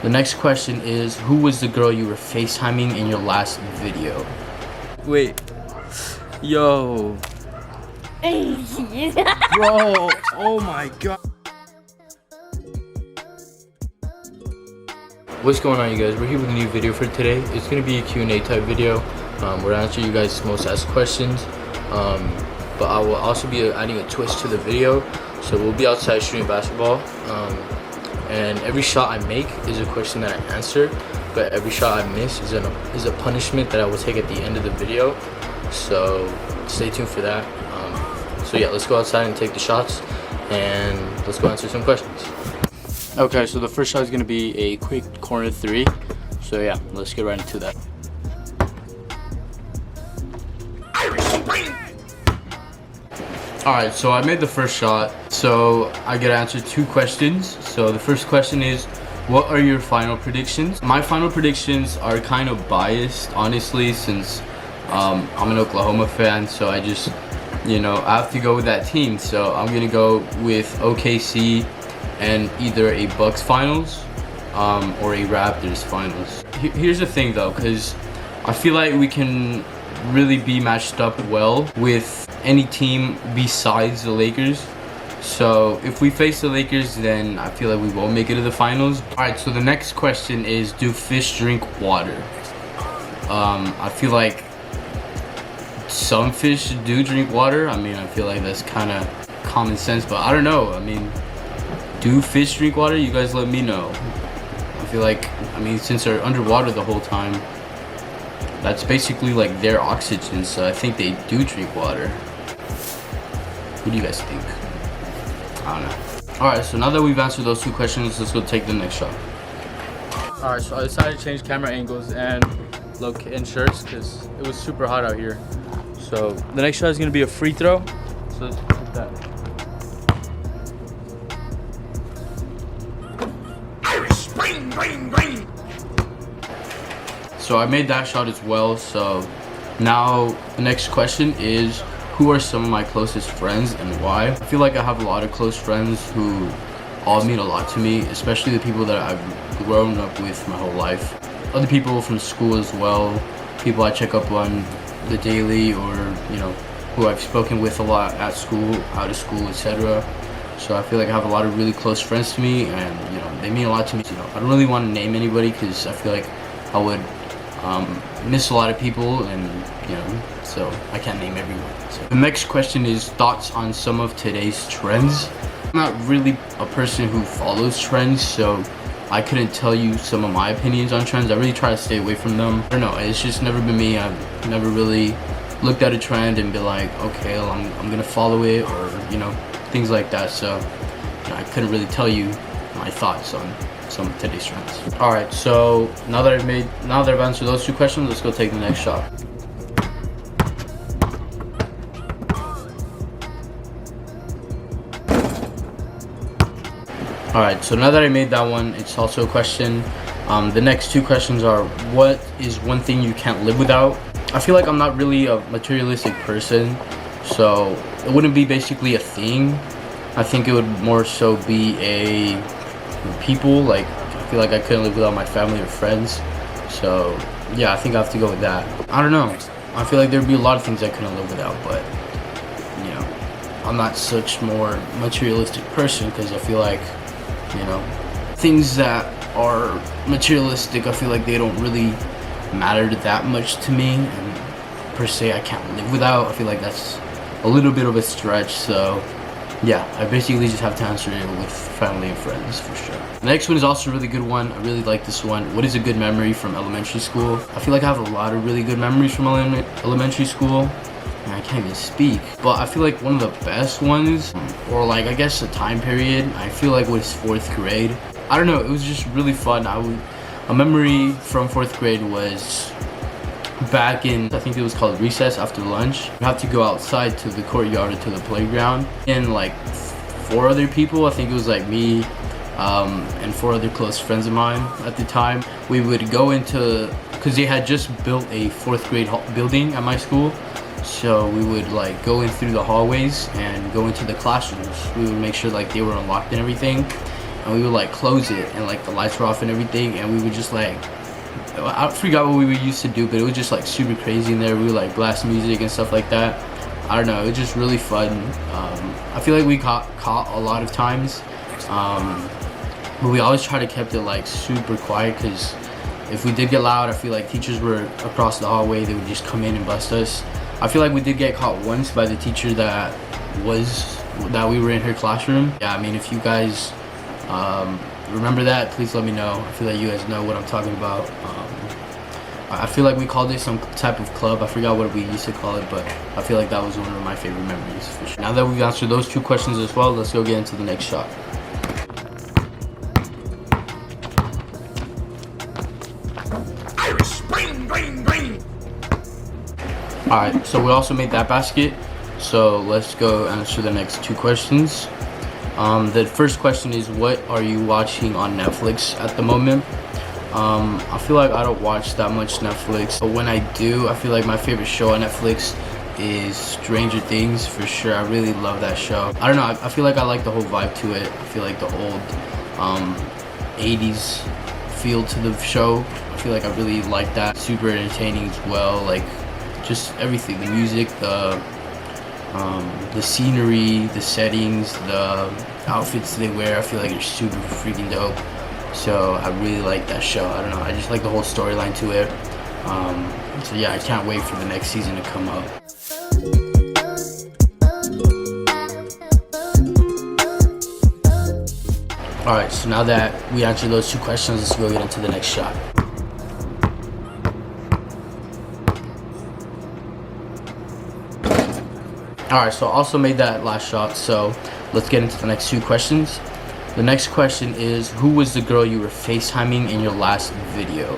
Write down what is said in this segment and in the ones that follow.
The next question is, who was the girl you were FaceTiming in your last video? Wait. Yo. Bro. Oh my god. What's going on, you guys? We're here with a new video for today. It's going to be a Q&A type video. We're answering you guys' most asked questions. But I will also be adding a twist to the video. So we'll be outside shooting basketball. And every shot I make is a question that I answer. But every shot I miss is a punishment that I will take at the end of the video. So stay tuned for that. So yeah, let's go outside and take the shots. And let's go answer some questions. Okay, so the first shot is going to be a quick corner three. So yeah, let's get right into that. Alright, so I made the first shot. So I get to answer two questions. So the first question is, what are your final predictions? My final predictions are kind of biased, honestly, since I'm an Oklahoma fan. So I just, I have to go with that team. So I'm going to go with OKC and either a Bucks finals or a Raptors finals. Here's the thing though, because I feel like we can really be matched up well with any team besides the Lakers. So if we face the Lakers, then I feel like we won't make it to the finals. Alright, so the next question is, do fish drink water? I feel like some fish do drink water. I mean, I feel like that's kind of common sense, but I don't know. I mean, do fish drink water? You guys let me know. I feel like, since they're underwater the whole time, that's basically like their oxygen, so I think they do drink water. What do you guys think? I don't know. Alright, so now that we've answered those two questions, let's go take the next shot. Alright, so I decided to change camera angles and look in shirts because it was super hot out here. So the next shot is going to be a free throw. So let's put that. So I made that shot as well. So now the next question is, who are some of my closest friends and why? I feel like I have a lot of close friends who all mean a lot to me, especially the people that I've grown up with my whole life. Other people from school as well, people I check up on the daily, or who I've spoken with a lot at school, out of school, etc. So I feel like I have a lot of really close friends to me, and they mean a lot to me. I don't really want to name anybody because I feel like I would miss a lot of people, and so I can't name everyone. So the next question is thoughts on some of today's trends. I'm not really a person who follows trends, so I couldn't tell you some of my opinions on trends. I really try to stay away from them. I don't know, it's just never been me. I've never really looked at a trend and be like, okay, well, I'm gonna follow it, or things like that. So I couldn't really tell you my thoughts on some of today's trends. Alright, so now that I've answered those two questions, let's go take the next shot. Alright, so now that I made that one, it's also a question. The next two questions are, what is one thing you can't live without? I feel like I'm not really a materialistic person, so it wouldn't be basically a thing. I think it would more so be a people. Like, I feel like I couldn't live without my family or friends. So yeah, I think I have to go with that. I don't know, I feel like there'd be a lot of things I couldn't live without, but I'm not such more materialistic person, because I feel like things that are materialistic, I feel like they don't really matter that much to me, and per se I can't live without. I feel like that's a little bit of a stretch. So yeah, I basically just have to answer it with family and friends for sure. The next one is also a really good one. I really like this one. What is a good memory from elementary school? I feel like I have a lot of really good memories from elementary school. I can't even speak, but I feel like one of the best ones, or like I guess a time period, I feel like was 4th grade. I don't know, it was just really fun. A memory from 4th grade was back in, I think it was called recess after lunch. You have to go outside to the courtyard or to the playground, and like 4 other people, I think it was like me and 4 other close friends of mine at the time. We would go into, because they had just built a 4th grade building at my school. So we would like go in through the hallways and go into the classrooms. We would make sure like they were unlocked and everything. and we would like close it, and like the lights were off and everything, and we would just like, I forgot what we used to do, but it was just like super crazy in there. We would like blast music and stuff like that. I don't know, it was just really fun. I feel like we caught a lot of times, but we always try to keep it like super quiet, because if we did get loud, I feel like teachers were across the hallway, they would just come in and bust us. I feel like we did get caught once by the teacher that we were in her classroom. Yeah, I mean, if you guys remember that, please let me know. I feel like you guys know what I'm talking about. I feel like we called it some type of club. I forgot what we used to call it, but I feel like that was one of my favorite memories for sure. Now that we've answered those 2 questions as well, let's go get into the next shot. Alright, so we also made that basket. So let's go answer the next 2 questions. The first question is, what are you watching on Netflix at the moment? I feel like I don't watch that much Netflix, but when I do, I feel like my favorite show on Netflix is Stranger Things for sure. I really love that show. I don't know, I feel like I like the whole vibe to it. I feel like the old 80s feel to the show. I feel like I really like that. Super entertaining as well, like just everything, the music, the scenery, the settings, the outfits they wear. I feel like they're super freaking dope. So I really like that show. I don't know, I just like the whole storyline to it. So yeah, I can't wait for the next season to come up. Alright, so now that we answered those 2 questions, let's go get into the next shot. Alright, so I also made that last shot, so let's get into the next 2 questions. The next question is, who was the girl you were FaceTiming in your last video?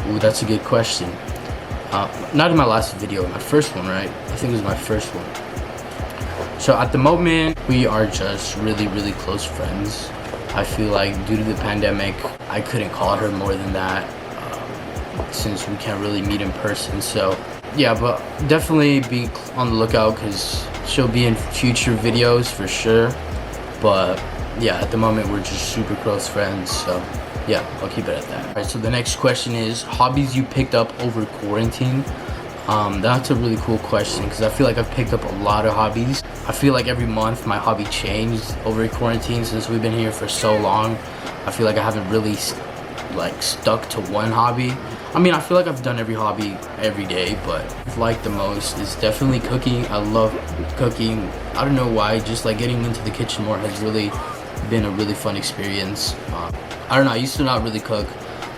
Ooh, that's a good question. Not in my last video, my first one, right? I think it was my first one. So at the moment, we are just really, really close friends. I feel like due to the pandemic, I couldn't call her more than that, since we can't really meet in person. So yeah, but definitely be on the lookout, because she'll be in future videos for sure. But yeah, at the moment we're just super close friends, so yeah, I'll keep it at that. Alright, so the next question is, hobbies you picked up over quarantine. That's a really cool question, because I feel like I've picked up a lot of hobbies. I feel like every month my hobby changed over quarantine. Since we've been here for so long, I feel like I haven't really like stuck to one hobby. I mean, I feel like I've done every hobby every day, but I've liked the most is definitely cooking. I love cooking. I don't know why, just like getting into the kitchen more has really been a really fun experience. I don't know, I used to not really cook,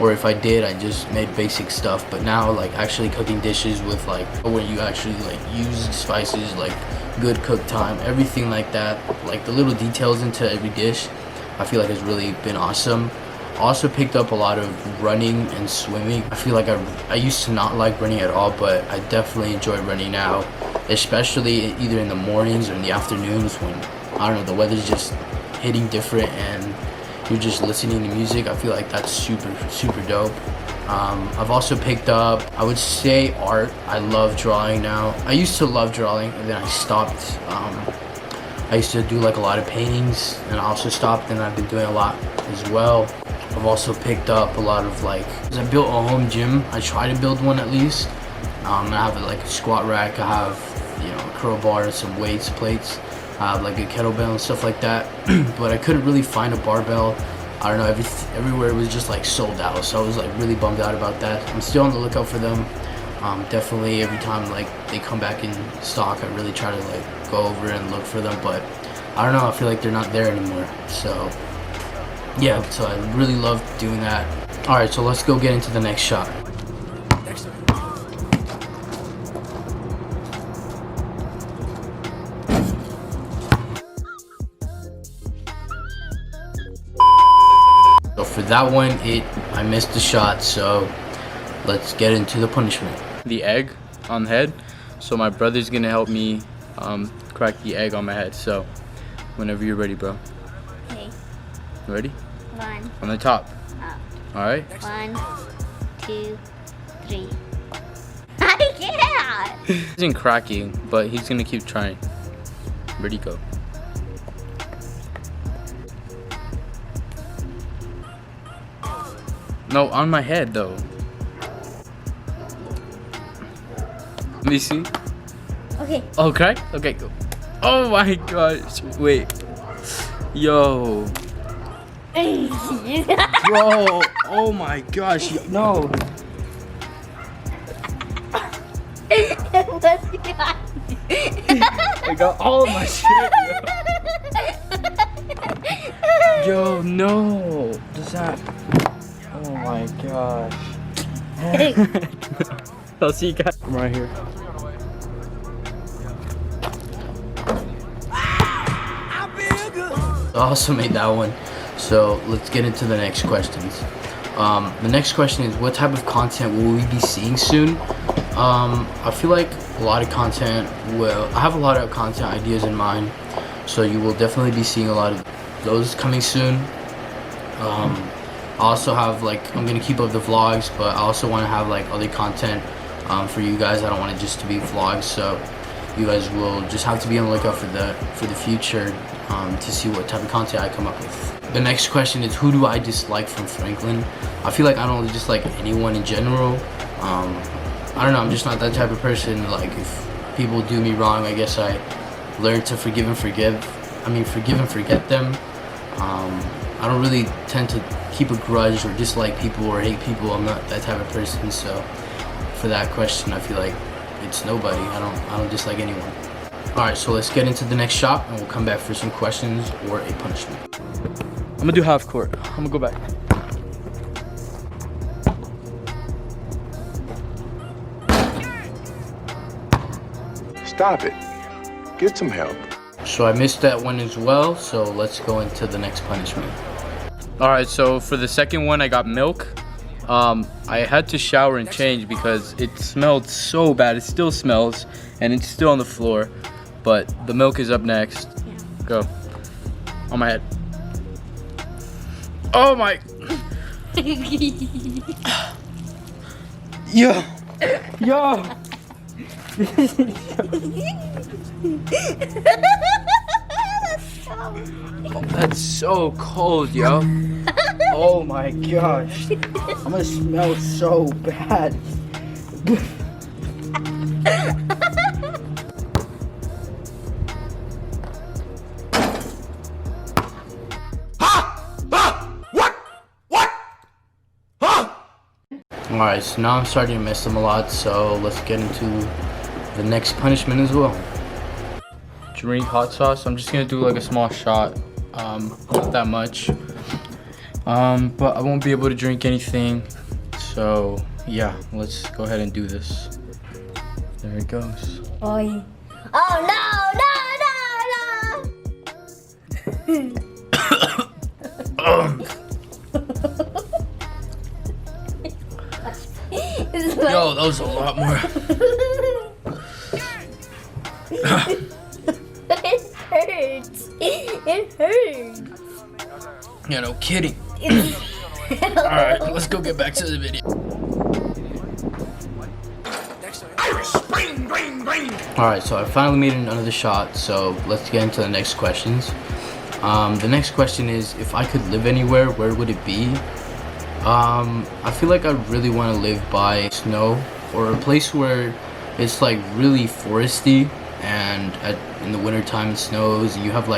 or if I did, I just made basic stuff, but now like actually cooking dishes with like when you actually like use spices, like good cook time, everything like that, like the little details into every dish, I feel like has really been awesome. I also picked up a lot of running and swimming. I feel like I used to not like running at all, but I definitely enjoy running now, especially either in the mornings or in the afternoons when, I don't know, the weather's just hitting different and you're just listening to music. I feel like that's super, super dope. I've also picked up, I would say, art. I love drawing now. I used to love drawing and then I stopped. I used to do like a lot of paintings and I also stopped, and I've been doing a lot as well. I've also picked up a lot of like, I built a home gym. I try to build one at least. I have like a squat rack. I have, you know, a crowbar and some weights, plates. I have like a kettlebell and stuff like that. But I couldn't really find a barbell. I don't know, everywhere was just like sold out. So I was like really bummed out about that. I'm still on the lookout for them. Definitely every time like they come back in stock, I really try to like go over and look for them. But I don't know, I feel like they're not there anymore. So yeah, so I really love doing that. Alright, so let's go get into the next shot. So for that one, I missed the shot, so let's get into the punishment. The egg on the head, so my brother's gonna help me crack the egg on my head. So whenever you're ready, bro. Okay. Ready? 1 On the top. up. Alright? 1, 2, 3. I can't. He isn't cracking, but he's gonna keep trying. Ready, go. No, on my head though. Let me see. Okay. Oh, correct? Okay, go. Oh my gosh. Wait. Yo. Bro. Oh my gosh. No. I got all of my shit. Yo, no. Does that. Oh my gosh. I'll see you guys. I'm right here. I also made that one. So let's get into the next questions. The next question is, what type of content will we be seeing soon? I feel like a lot of content I have a lot of content ideas in mind, so you will definitely be seeing a lot of those coming soon. I also have I'm gonna keep up the vlogs, but I also want to have other content for you guys. I don't want it just to be vlogs, so you guys will just have to be on the lookout for the future to see what type of content I come up with. The next question is, who do I dislike from Franklin? I feel like I don't dislike anyone in general. I don't know, I'm just not that type of person. If people do me wrong, I guess I learn to forgive and forget them. I don't really tend to keep a grudge or dislike people or hate people. I'm not that type of person, so for that question, I feel like it's nobody. I don't dislike anyone. Alright, so let's get into the next shot and we'll come back for some questions or a punishment. I'm gonna do half court. I'm gonna go back. Stop it. Get some help. So I missed that one as well, so let's go into the next punishment. Alright, so for the second one, I got milk. I had to shower and change because it smelled so bad. It still smells, and it's still on the floor. But the milk is up next. Go. On my head. Oh my. Yo. Yo. Oh, that's so cold, yo. Oh my gosh. I'm gonna smell so bad. Alright, so now I'm starting to miss them a lot, so let's get into the next punishment as well. Drink hot sauce. I'm just gonna do a small shot. Not that much. But I won't be able to drink anything. So yeah, let's go ahead and do this. There it goes. Oh no. Yo, that was a lot more. It hurts. It hurts. Yeah, no kidding. Alright, let's go get back to the video. Alright, so I finally made another shot, so let's get into the next questions. The next question is, if I could live anywhere, where would it be? I feel like I really want to live by snow, or a place where it's really foresty, and in the winter time it snows and you have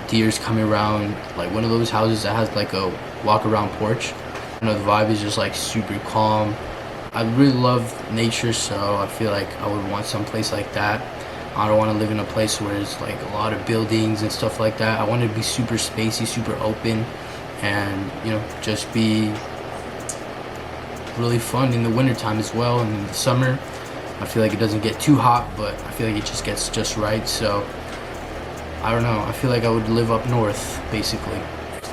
deers coming around, one of those houses that has a walk around porch. The vibe is just super calm. I really love nature, so I feel like I would want some place like that. I don't want to live in a place where it's a lot of buildings and stuff like that. I want it to be super spacey, super open, and just be really fun in the wintertime as well. And in the summer, I feel like it doesn't get too hot, but I feel like it just gets just right. So I don't know, I feel like I would live up north, basically.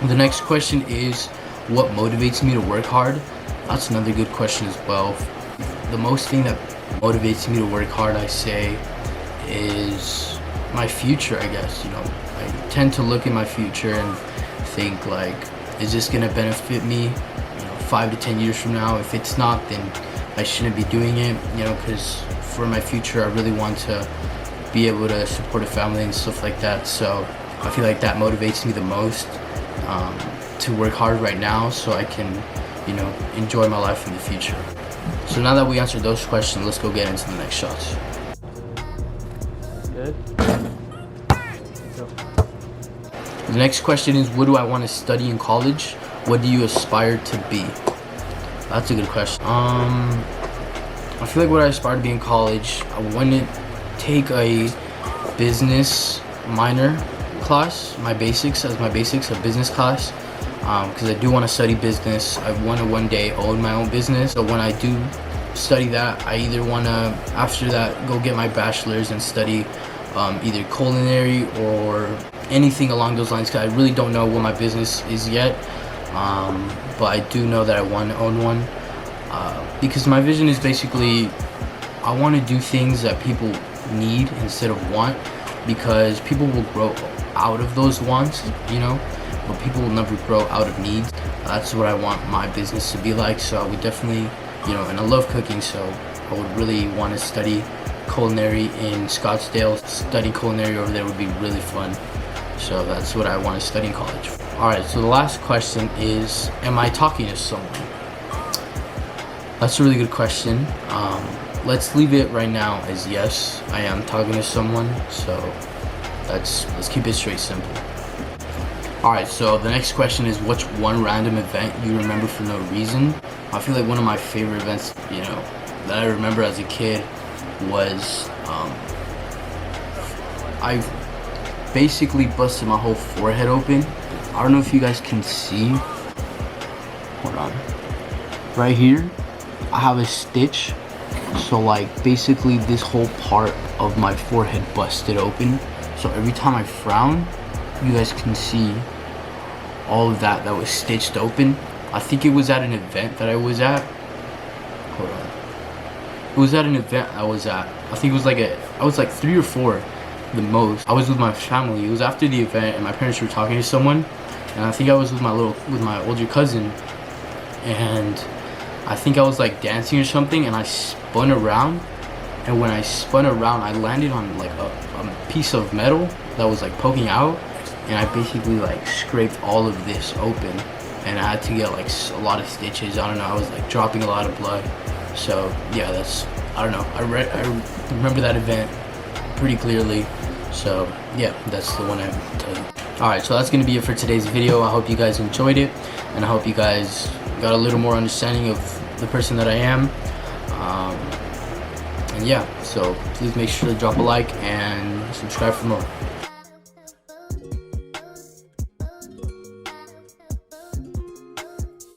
The next question is, what motivates me to work hard? That's another good question as well. The most thing that motivates me to work hard, I say, is my future, I guess. I tend to look at my future and think is this gonna benefit me 5 to 10 years from now? If it's not, then I shouldn't be doing it, because for my future I really want to be able to support a family and stuff like that. So I feel like that motivates me the most, to work hard right now so I can you know, enjoy my life in the future. So now that we answered those questions, let's go get into the next shots. Good. The next question is, what do I want to study in college? What do you aspire to be? That's a good question. I feel like what I aspire to be in college, I want to take a business minor class, my basics, a business class, because I do want to study business. I want to one day own my own business. So when I do study that, I either want to, after that, go get my bachelor's and study either culinary or anything along those lines, because I really don't know what my business is yet, but I do know that I want to own one, because my vision is basically, I want to do things that people need instead of want, because people will grow out of those wants, you know, but people will never grow out of needs. That's what I want my business to be like. So I would definitely, you know, and I love cooking, so I would really want to study culinary in Scottsdale. Studying culinary over there would be really fun. So that's what I want to study in college. Alright, so the last question is, am I talking to someone? That's a really good question. Let's leave it right now as yes, I am talking to someone. So let's keep it straight simple. Alright, so the next question is, what's one random event you remember for no reason? I feel like one of my favorite events, you know, that I remember as a kid was, I basically busted my whole forehead open. I don't know if you guys can see. Hold on. Right here, I have a stitch. So like basically this whole part of my forehead busted open. So every time I frown, you guys can see all of that was stitched open. I think it was at an event that I was at. Hold on. It was at an event I was at. I think it was I was like 3 or 4 the most. I was with my family. It was after the event and my parents were talking to someone, and I think I was with my older cousin, and I think I was like dancing or something, and I spun around, and when I spun around, I landed on like a piece of metal that was like poking out, and I basically like scraped all of this open, and I had to get like a lot of stitches. I don't know, I was like dropping a lot of blood. So yeah, that's, I don't know, I remember that event pretty clearly. So yeah, that's the one I tell you. Alright, so that's gonna be it for today's video. I hope you guys enjoyed it, and I hope you guys got a little more understanding of the person that I am. And yeah, so please make sure to drop a like and subscribe for more.